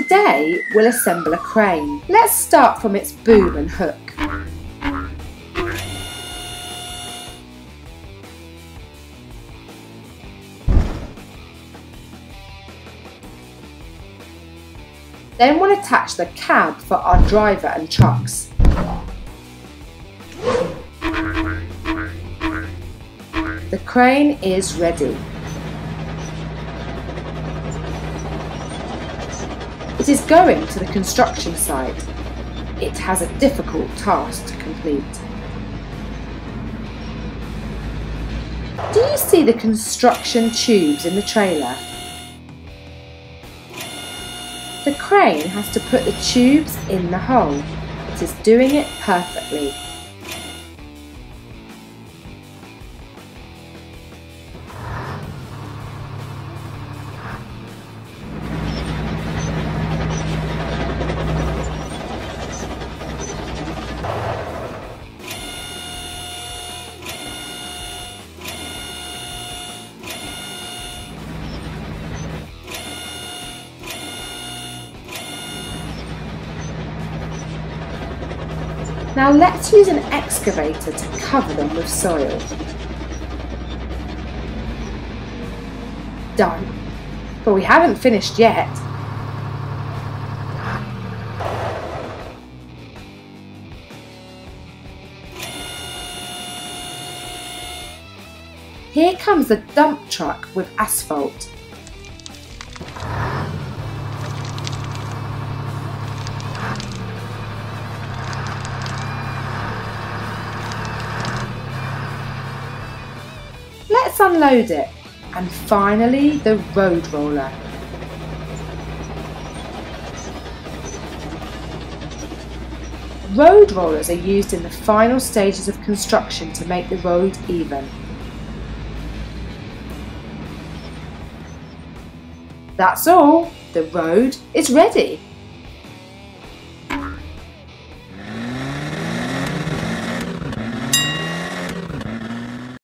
Today we'll assemble a crane. Let's start from its boom and hook. Then we'll attach the cab for our driver and trucks. The crane is ready. It is going to the construction site. It has a difficult task to complete. Do you see the construction tubes in the trailer? The crane has to put the tubes in the hole. It is doing it perfectly. Now let's use an excavator to cover them with soil. Done. But we haven't finished yet. Here comes the dump truck with asphalt. Let's unload it, and finally the road roller. Road rollers are used in the final stages of construction to make the road even. That's all, the road is ready.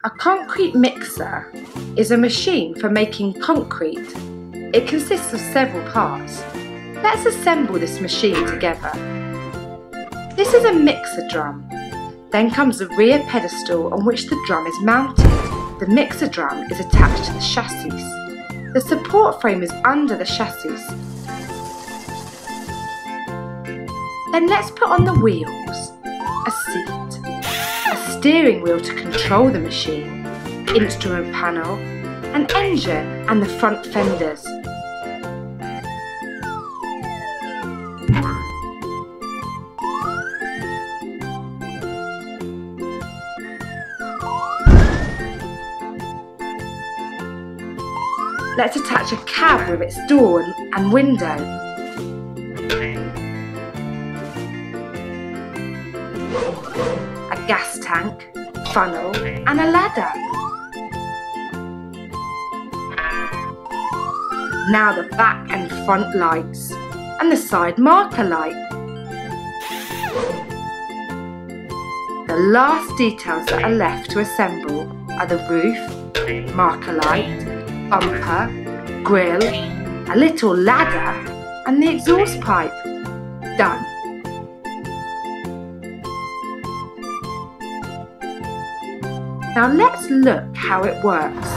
A concrete mixer is a machine for making concrete. It consists of several parts. Let's assemble this machine together. This is a mixer drum. Then comes the rear pedestal on which the drum is mounted. The mixer drum is attached to the chassis. The support frame is under the chassis. Then let's put on the wheels, a seat, a steering wheel to control the machine, instrument panel, an engine and the front fenders. Let's attach a cab with its door and window. A gas tank, funnel and a ladder. Now the back and front lights and the side marker light. The last details that are left to assemble are the roof, marker light, bumper, grille, a little ladder and the exhaust pipe. Done. Now let's look how it works.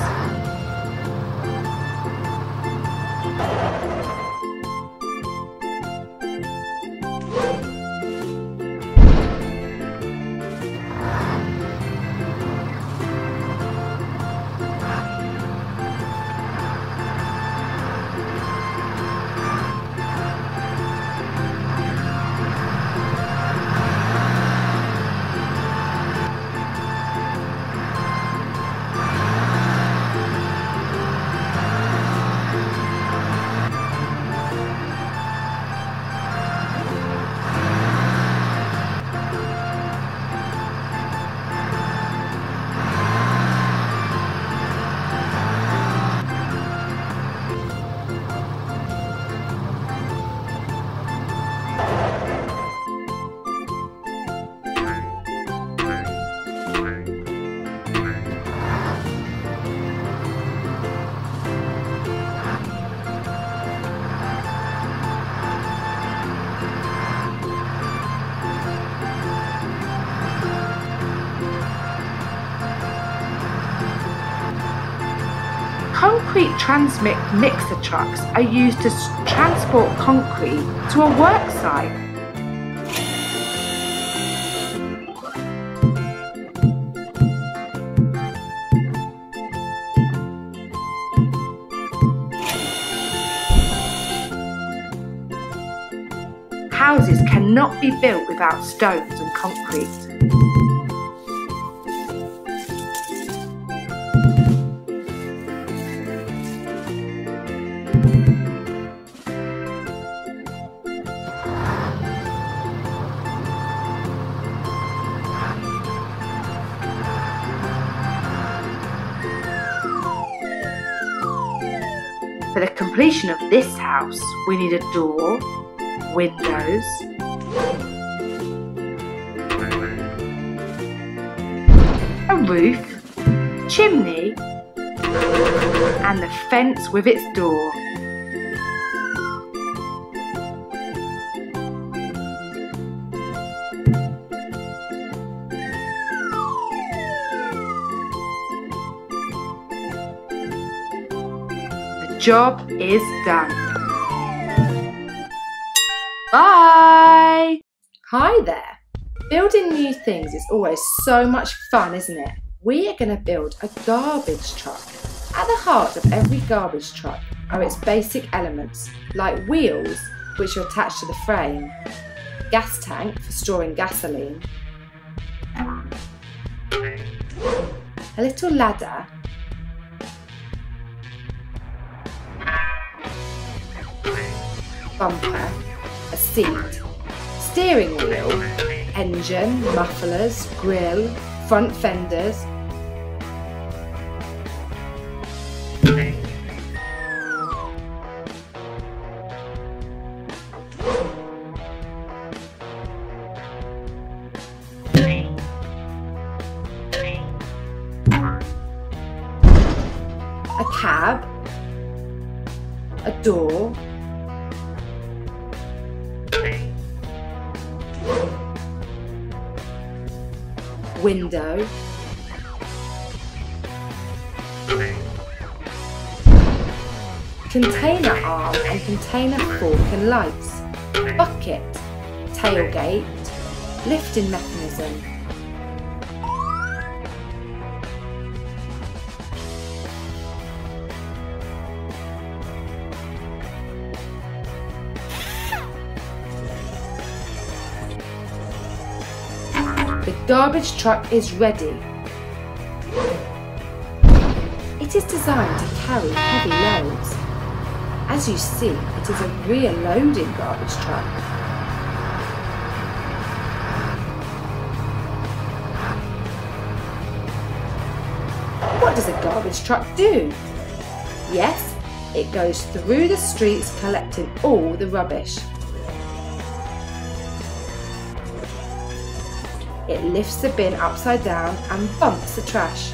concrete transmit mixer trucks are used to transport concrete to a work site. Houses cannot be built without stones and concrete. For the completion of this house, we need a door, windows, a roof, chimney, and the fence with its door. The job is done. Bye! Hi there! Building new things is always so much fun, isn't it? We are going to build a garbage truck. At the heart of every garbage truck are its basic elements, like wheels, which are attached to the frame, gas tank for storing gasoline, a little ladder, bumper, a seat, steering wheel, engine, mufflers, grille, front fenders, a cab, a door, window, container arm and container fork and lights, bucket, tailgate, lifting mechanism, the garbage truck is ready. It is designed to carry heavy loads. As you see, it is a rear loading garbage truck. What does a garbage truck do? Yes, it goes through the streets collecting all the rubbish. It lifts the bin upside down and bumps the trash.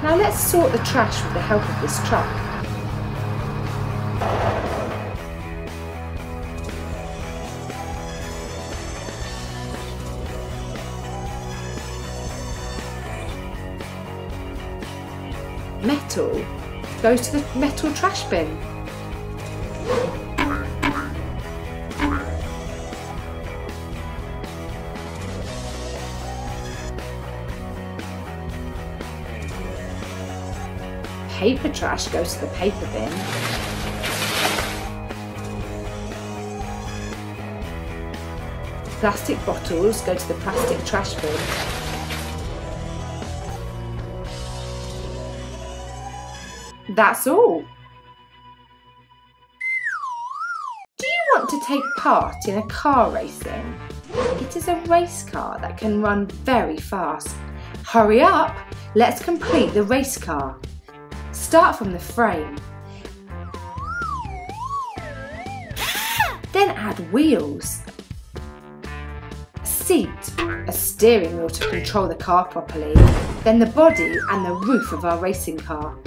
Now let's sort the trash with the help of this truck. Metal goes to the metal trash bin. Paper trash goes to the paper bin. Plastic bottles go to the plastic trash bin. That's all. take part in a car racing? It is a race car that can run very fast. Hurry up! Let's complete the race car. Start from the frame. Then add wheels, a seat, a steering wheel to control the car properly, then the body and the roof of our racing car.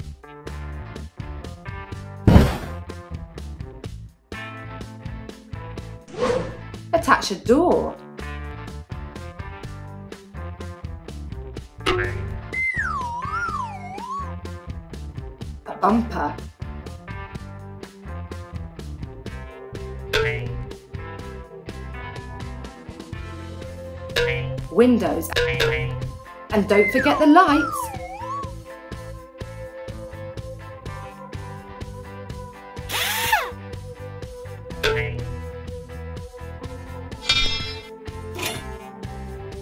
Attach a door. A bumper. Windows, and don't forget the lights.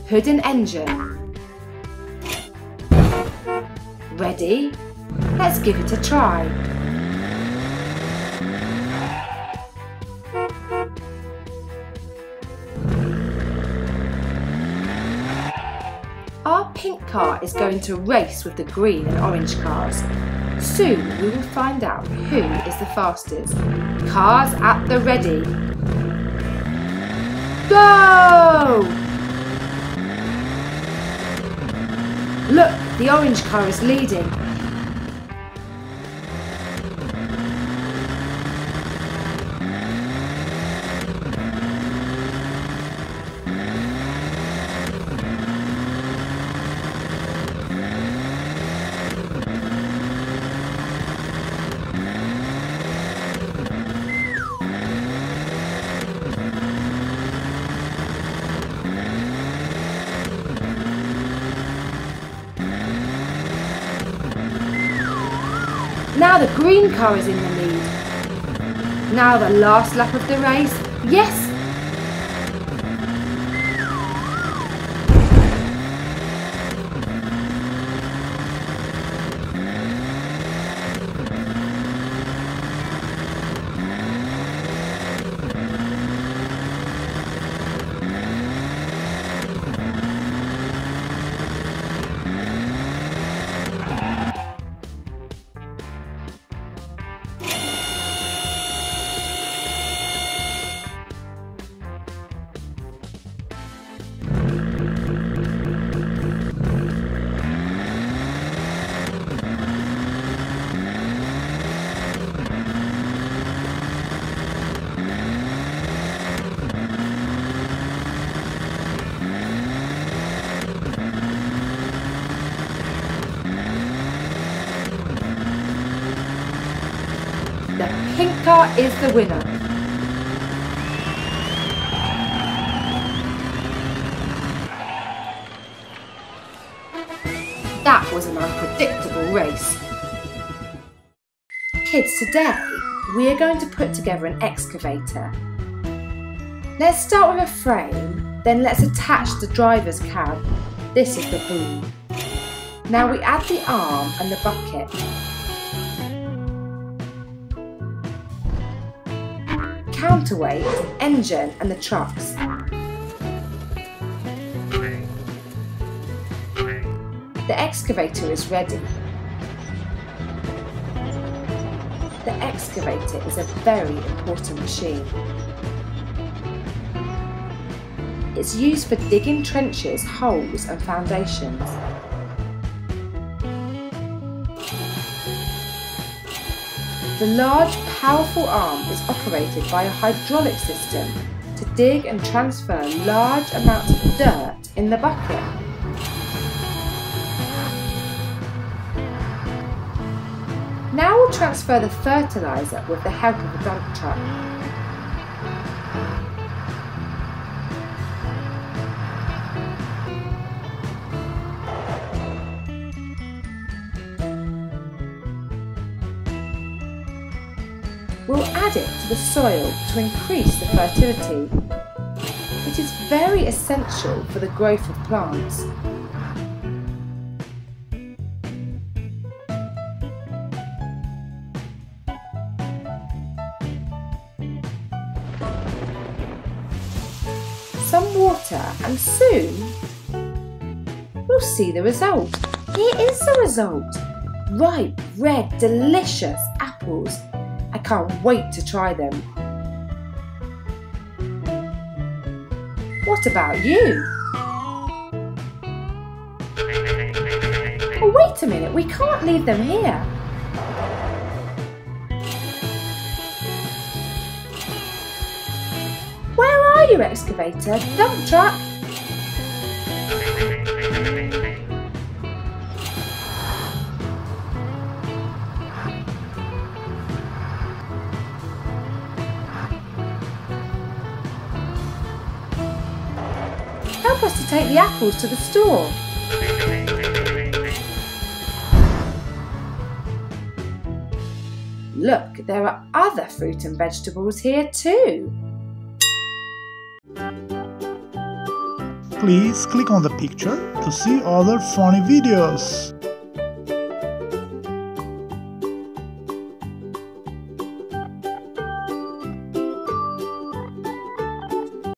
Hood and engine. Ready? Let's give it a try. Our pink car is going to race with the green and orange cars. Soon we will find out who is the fastest. Cars at the ready. Go! Look, the orange car is leading. Now the green car is in the lead. Now the last lap of the race. Yes! The pink car is the winner. That was an unpredictable race. Kids, today we are going to put together an excavator. Let's start with a frame, then let's attach the driver's cab. This is the boom. Now we add the arm and the bucket. Counterweight, engine and the trucks. The excavator is ready. The excavator is a very important machine. It's used for digging trenches, holes and foundations. The large, powerful arm is operated by a hydraulic system to dig and transfer large amounts of dirt in the bucket. Now we'll transfer the fertiliser with the help of a dump truck. We'll add it to the soil to increase the fertility. It is very essential for the growth of plants. water and soon we'll see the result. Here is the result. Ripe, red, delicious apples. I can't wait to try them. What about you? Oh, wait a minute, we can't leave them here. Where are you, Excavator? Dump truck? Help us to take the apples to the store. Look, there are other fruit and vegetables here too. Please click on the picture to see other funny videos.